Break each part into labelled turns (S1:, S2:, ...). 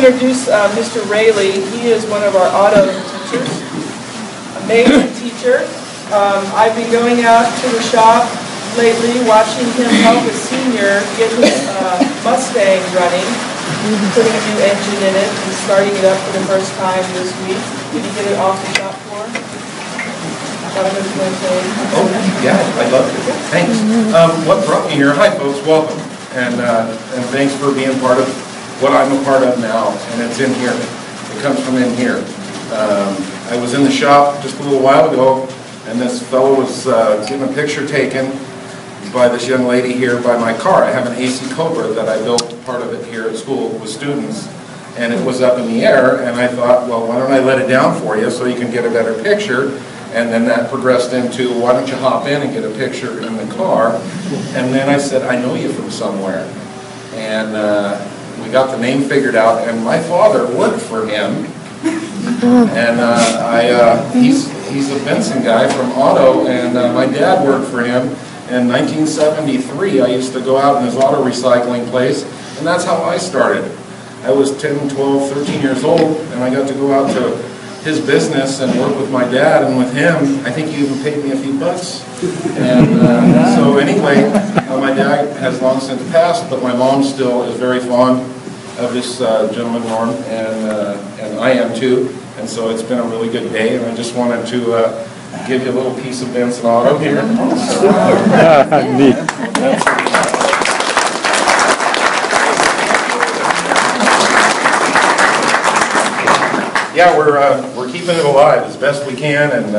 S1: introduce Mr. Rayleigh. He is one of our auto teachers, amazing teacher. I've been going out to the shop lately, watching him help a senior get his Mustang running, putting a new engine in it and starting it up for the first time this week. Did you get it off the shop floor?
S2: Oh, yeah, I'd love to. Thanks. What brought me here? Hi, folks. Welcome. And thanks for being part of what I'm a part of now. And it's in here. It comes from in here. I was in the shop just a little while ago, and this fellow was getting a picture taken by this young lady here by my car. I have an AC Cobra that I built part of it here at school with students, and it was up in the air, and I thought, well, why don't I let it down for you so you can get a better picture? And then that progressed into, why don't you hop in and get a picture in the car? And then I said, I know you from somewhere. And we got the name figured out, and my father worked for him. And he's a Benson guy from auto, and my dad worked for him. In 1973, I used to go out in his auto recycling place, and that's how I started. I was 10, 12, 13 years old, and I got to go out to his business and work with my dad, and with him, I think he even paid me a few bucks. And so anyway, my dad has long since passed, but my mom still is very fond of this gentleman, Norm, and I am too. And so it's been a really good day, and I just wanted to give you a little piece of Benson Auto here.
S3: Neat.
S2: Yeah, we're keeping it alive as best we can, and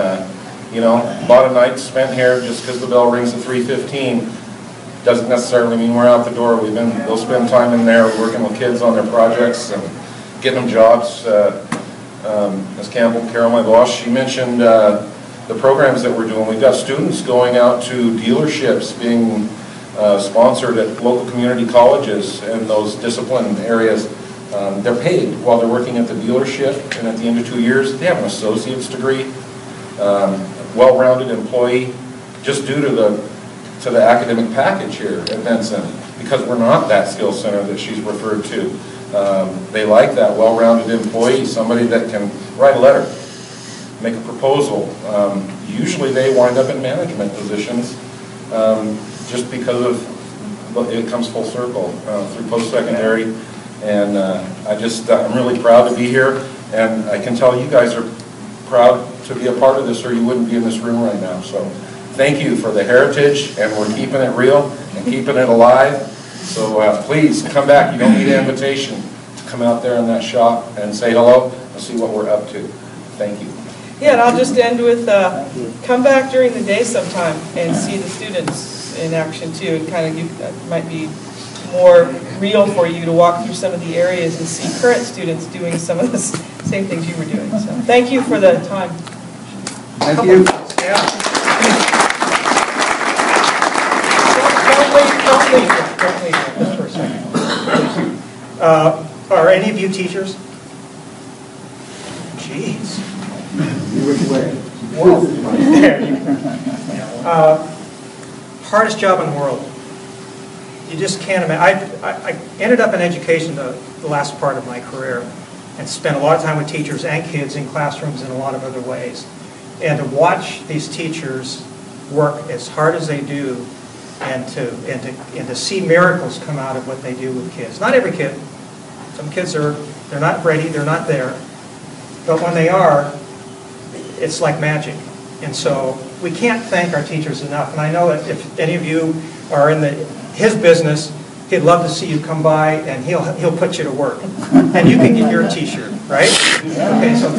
S2: you know, a lot of nights spent here just because the bell rings at 3:15 doesn't necessarily mean we're out the door. We'll spend time in there working with kids on their projects and getting them jobs. Ms. Campbell, Carol, my boss, she mentioned the programs that we're doing. We've got students going out to dealerships, being sponsored at local community colleges and those discipline areas. They're paid while they're working at the dealership, and at the end of 2 years, they have an associate's degree, well-rounded employee, just due to the academic package here at Benson, because we're not that skill center that she's referred to. They like that well-rounded employee, somebody that can write a letter, make a proposal. Usually they wind up in management positions just because of it comes full circle through post-secondary. And I'm really proud to be here, and I can tell you guys are proud to be a part of this, or you wouldn't be in this room right now. So thank you for the heritage, and we're keeping it real and keeping it alive. So please come back. You don't need an invitation to come out there in that shop and say hello and see what we're up to. Thank you.
S1: Yeah, and I'll just end with come back during the day sometime and see the students in action too. And kind of might be more real for you to walk through some of the areas and see current students doing some of the same things you were doing. So thank you for the time.
S4: Thank you.
S1: Yeah. Don't leave just for a second.
S4: Are any of you teachers? Jeez.
S5: Which way?
S4: Hardest job in the world. You just can't imagine. I ended up in education the last part of my career and spent a lot of time with teachers and kids in classrooms in a lot of other ways. And to watch these teachers work as hard as they do and to see miracles come out of what they do with kids. Not every kid. Some kids they're not ready, they're not there. But when they are, it's like magic. And so we can't thank our teachers enough. And I know that if any of you are in his business, he'd love to see you come by and he'll put you to work. And you can get your t-shirt, right? Okay, so